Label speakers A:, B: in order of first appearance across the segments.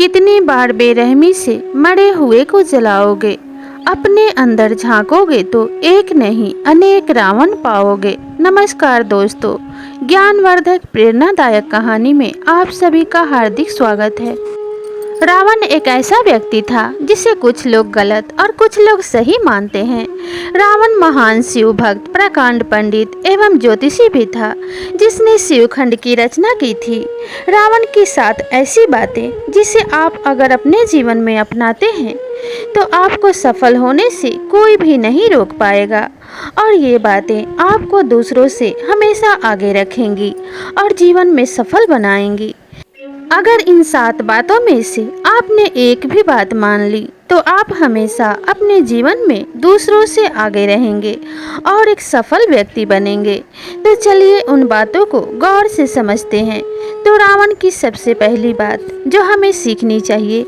A: कितनी बार बेरहमी से मरे हुए को जलाओगे। अपने अंदर झांकोगे तो एक नहीं अनेक रावण पाओगे। नमस्कार दोस्तों, ज्ञानवर्धक प्रेरणादायक कहानी में आप सभी का हार्दिक स्वागत है। रावण एक ऐसा व्यक्ति था जिसे कुछ लोग गलत और कुछ लोग सही मानते हैं। रावण महान शिव भक्त, प्रकांड पंडित एवं ज्योतिषी भी था, जिसने शिवखंड की रचना की थी। रावण की 7 ऐसी बातें जिसे आप अगर अपने जीवन में अपनाते हैं तो आपको सफल होने से कोई भी नहीं रोक पाएगा, और ये बातें आपको दूसरों से हमेशा आगे रखेंगी और जीवन में सफल बनाएंगी। अगर इन 7 बातों में से आपने एक भी बात मान ली तो आप हमेशा अपने जीवन में दूसरों से आगे रहेंगे और एक सफल व्यक्ति बनेंगे। तो चलिए उन बातों को गौर से समझते हैं। तो रावण की सबसे पहली बात जो हमें सीखनी चाहिए।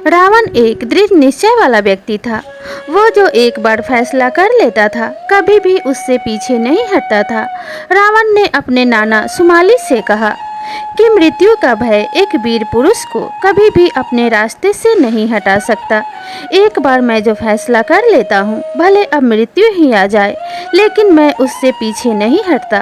A: रावण एक दृढ़ निश्चय वाला व्यक्ति था। वो जो एक बार फैसला कर लेता था कभी भी उससे पीछे नहीं हटता था। रावण ने अपने नाना सुमाली से कहा कि मृत्यु का भय एक वीर पुरुष को कभी भी अपने रास्ते से नहीं हटा सकता। एक बार मैं जो फैसला कर लेता हूँ, भले अब मृत्यु ही आ जाए, लेकिन मैं उससे पीछे नहीं हटता,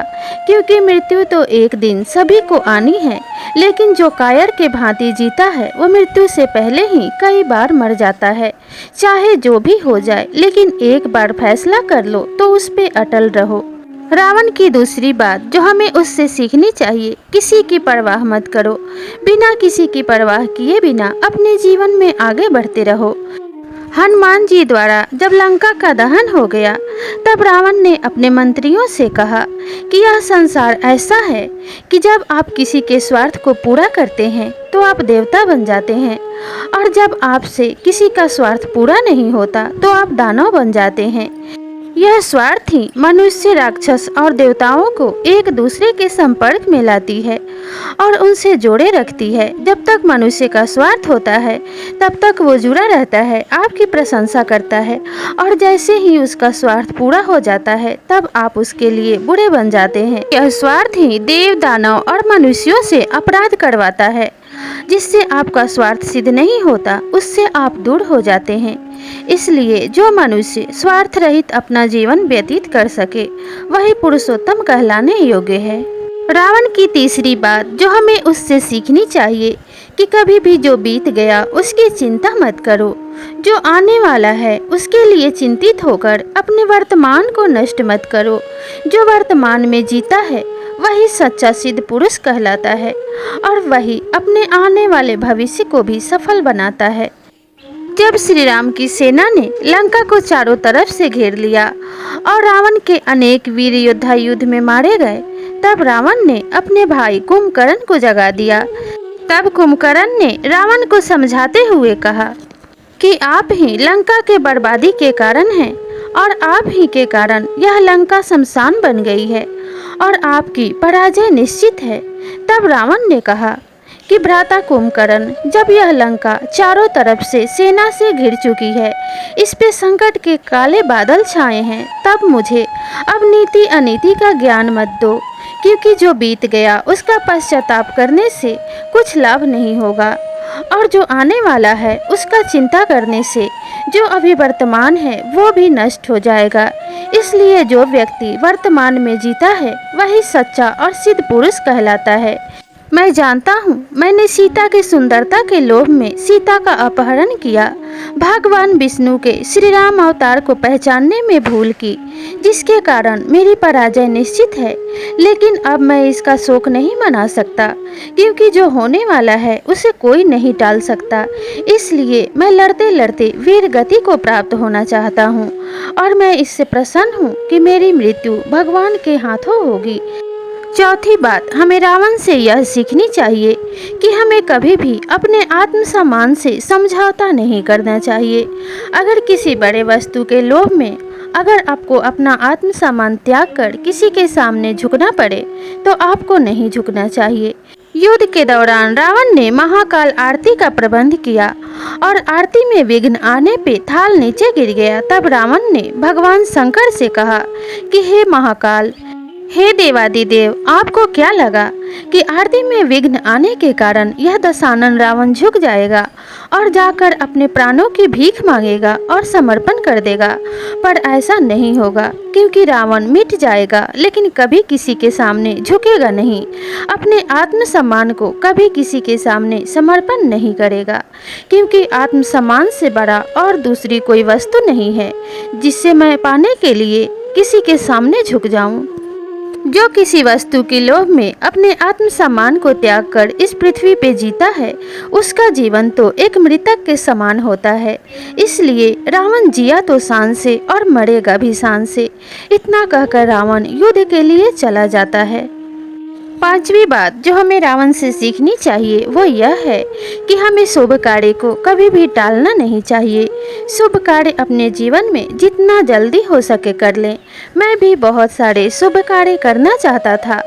A: क्योंकि मृत्यु तो एक दिन सभी को आनी है। लेकिन जो कायर के भांति जीता है वो मृत्यु से पहले ही कई बार मर जाता है। चाहे जो भी हो जाए, लेकिन एक बार फैसला कर लो तो उस पे अटल रहो। रावण की दूसरी बात जो हमें उससे सीखनी चाहिए, किसी की परवाह मत करो। बिना किसी की परवाह किए बिना अपने जीवन में आगे बढ़ते रहो। हनुमान जी द्वारा जब लंका का दहन हो गया तब रावण ने अपने मंत्रियों से कहा कि यह संसार ऐसा है कि जब आप किसी के स्वार्थ को पूरा करते हैं तो आप देवता बन जाते हैं, और जब आपसे किसी का स्वार्थ पूरा नहीं होता तो आप दानव बन जाते हैं। यह स्वार्थ ही मनुष्य, राक्षस और देवताओं को एक दूसरे के संपर्क में लाती है और उनसे जोड़े रखती है। जब तक मनुष्य का स्वार्थ होता है तब तक वो जुड़ा रहता है, आपकी प्रशंसा करता है, और जैसे ही उसका स्वार्थ पूरा हो जाता है तब आप उसके लिए बुरे बन जाते हैं। यह स्वार्थ ही देव, दानव और मनुष्यों से अपराध करवाता है। जिससे आपका स्वार्थ सिद्ध नहीं होता उससे आप दूर हो जाते हैं। इसलिए जो मनुष्य स्वार्थ रहित अपना जीवन व्यतीत कर सके वही पुरुषोत्तम कहलाने योग्य है। रावण की तीसरी बात जो हमें उससे सीखनी चाहिए कि कभी भी जो बीत गया उसकी चिंता मत करो। जो आने वाला है उसके लिए चिंतित होकर अपने वर्तमान को नष्ट मत करो। जो वर्तमान में जीता है वही सच्चा सिद्ध पुरुष कहलाता है, और वही अपने आने वाले भविष्य को भी सफल बनाता है। जब श्री राम की सेना ने लंका को चारों तरफ से घेर लिया और रावण के अनेक वीर योद्धा युद्ध में मारे गए, तब रावण ने अपने भाई कुंभकर्ण को जगा दिया। तब कुंभकर्ण ने रावण को समझाते हुए कहा कि आप ही लंका के बर्बादी के कारण हैं, और आप ही के कारण यह लंका शमशान बन गई है और आपकी पराजय निश्चित है। तब रावण ने कहा कि भ्राता कुंभकर्ण, जब यह लंका चारों तरफ से सेना से घिर चुकी है, इस पे संकट के काले बादल छाए हैं, तब मुझे अब नीति अनीति का ज्ञान मत दो, क्योंकि जो बीत गया उसका पश्चाताप करने से कुछ लाभ नहीं होगा, और जो आने वाला है उसका चिंता करने से जो अभी वर्तमान है वो भी नष्ट हो जाएगा। इसलिए जो व्यक्ति वर्तमान में जीता है वही सच्चा और सिद्ध पुरुष कहलाता है। मैं जानता हूँ मैंने सीता की सुंदरता के लोभ में सीता का अपहरण किया, भगवान विष्णु के श्री राम अवतार को पहचानने में भूल की, जिसके कारण मेरी पराजय निश्चित है। लेकिन अब मैं इसका शोक नहीं मना सकता, क्योंकि जो होने वाला है उसे कोई नहीं टाल सकता। इसलिए मैं लड़ते लड़ते वीर गति को प्राप्त होना चाहता हूँ, और मैं इससे प्रसन्न हूँ कि मेरी मृत्यु भगवान के हाथों होगी। चौथी बात हमें रावण से यह सीखनी चाहिए कि हमें कभी भी अपने आत्मसम्मान से समझौता नहीं करना चाहिए। अगर किसी बड़े वस्तु के लोभ में अगर आपको अपना आत्मसम्मान त्याग कर किसी के सामने झुकना पड़े तो आपको नहीं झुकना चाहिए। युद्ध के दौरान रावण ने महाकाल आरती का प्रबंध किया और आरती में विघ्न आने पे थाल नीचे गिर गया। तब रावण ने भगवान शंकर से कहा कि हे महाकाल, हे देवादिदेव, आपको क्या लगा कि आरती में विघ्न आने के कारण यह दशानन रावण झुक जाएगा और जाकर अपने प्राणों की भीख मांगेगा और समर्पण कर देगा? पर ऐसा नहीं होगा, क्योंकि रावण मिट जाएगा लेकिन कभी किसी के सामने झुकेगा नहीं। अपने आत्मसम्मान को कभी किसी के सामने समर्पण नहीं करेगा, क्योंकि आत्मसम्मान से बड़ा और दूसरी कोई वस्तु नहीं है जिससे मैं पाने के लिए किसी के सामने झुक जाऊं। जो किसी वस्तु के लोभ में अपने आत्मसम्मान को त्याग कर इस पृथ्वी पे जीता है, उसका जीवन तो एक मृतक के समान होता है। इसलिए रावण जिया तो शान से और मरेगा भी शान से। इतना कहकर रावण युद्ध के लिए चला जाता है। पांचवी बात जो हमें रावण से सीखनी चाहिए वो यह है कि हमें शुभ कार्य को कभी भी टालना नहीं चाहिए। शुभ कार्य अपने जीवन में जितना जल्दी हो सके कर लें। मैं भी बहुत सारे शुभ कार्य करना चाहता था,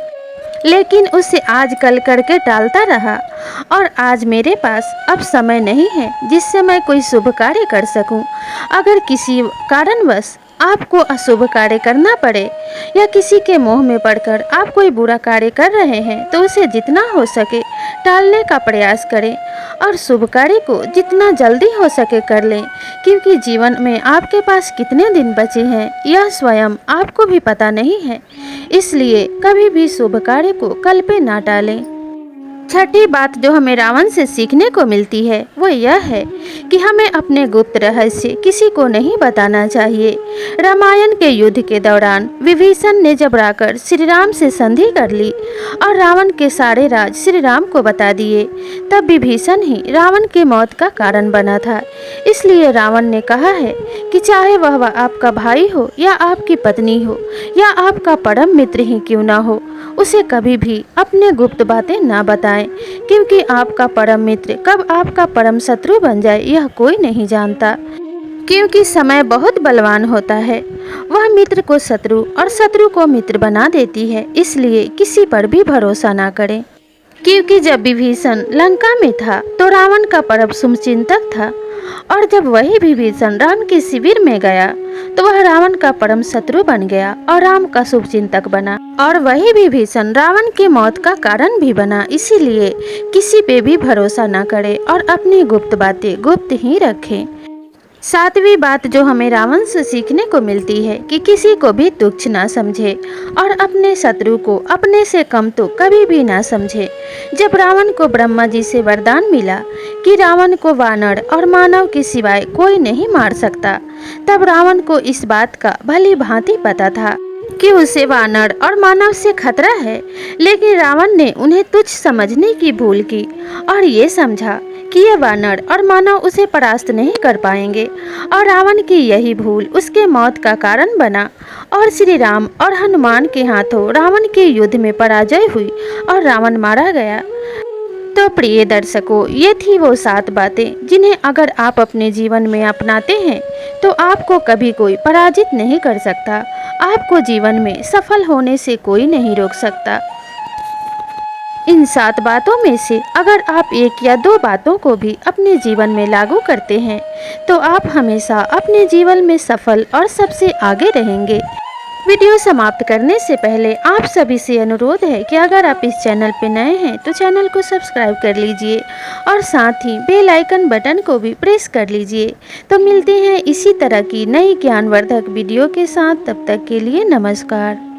A: लेकिन उसे आज कल करके टालता रहा और आज मेरे पास अब समय नहीं है जिससे मैं कोई शुभ कार्य कर सकूं। अगर किसी कारणवश आपको अशुभ कार्य करना पड़े या किसी के मोह में पड़कर आप कोई बुरा कार्य कर रहे हैं तो उसे जितना हो सके टालने का प्रयास करें और शुभ कार्य को जितना जल्दी हो सके कर लें, क्योंकि जीवन में आपके पास कितने दिन बचे हैं यह स्वयं आपको भी पता नहीं है। इसलिए कभी भी शुभ कार्य को कल पे ना टालें। छठी बात जो हमें रावण से सीखने को मिलती है वो यह है कि हमें अपने गुप्त रहस्य किसी को नहीं बताना चाहिए। रामायण के युद्ध के दौरान विभीषण ने जब आकर श्री राम से संधि कर ली और रावण के सारे राज श्री राम को बता दिए, तब विभीषण ही रावण के मौत का कारण बना था। इसलिए रावण ने कहा है कि चाहे वह आपका भाई हो या आपकी पत्नी हो या आपका परम मित्र ही क्यों ना हो, उसे कभी भी अपने गुप्त बातें ना बताएं, क्योंकि आपका परम मित्र कब आपका परम शत्रु बन जाए यह कोई नहीं जानता। क्योंकि समय बहुत बलवान होता है, वह मित्र को शत्रु और शत्रु को मित्र बना देती है। इसलिए किसी पर भी भरोसा ना करें। क्योंकि जब विभीषण लंका में था तो रावण का परम शुभचिंतक था, और जब वही विभीषण राम के शिविर में गया तो वह रावण का परम शत्रु बन गया और राम का शुभचिंतक बना, और वही विभीषण रावण की मौत का कारण भी बना। इसीलिए किसी पे भी भरोसा न करें और अपनी गुप्त बातें गुप्त ही रखें। सातवीं बात जो हमें रावण से सीखने को मिलती है कि किसी को भी तुच्छ ना समझे और अपने शत्रु को अपने से कम तो कभी भी ना समझे। जब रावण को ब्रह्मा जी से वरदान मिला कि रावण को वानर और मानव के सिवाय कोई नहीं मार सकता, तब रावण को इस बात का भली भांति पता था कि उसे वानर और मानव से खतरा है, लेकिन रावण ने उन्हें तुच्छ समझने की भूल की और ये समझा कि ये वानर और मानव उसे परास्त नहीं कर पाएंगे, और रावण की यही भूल उसके मौत का कारण बना और श्री राम और हनुमान के हाथों रावण के युद्ध में पराजय हुई और रावण मारा गया। तो प्रिय दर्शकों, ये थी वो 7 बातें जिन्हें अगर आप अपने जीवन में अपनाते हैं तो आपको कभी कोई पराजित नहीं कर सकता। आपको जीवन में सफल होने से कोई नहीं रोक सकता। इन 7 बातों में से अगर आप 1 या 2 बातों को भी अपने जीवन में लागू करते हैं तो आप हमेशा अपने जीवन में सफल और सबसे आगे रहेंगे। वीडियो समाप्त करने से पहले आप सभी से अनुरोध है कि अगर आप इस चैनल पर नए हैं तो चैनल को सब्सक्राइब कर लीजिए और साथ ही बेल आइकन बटन को भी प्रेस कर लीजिए। तो मिलते हैं इसी तरह की नई ज्ञानवर्धक वीडियो के साथ। तब तक के लिए नमस्कार।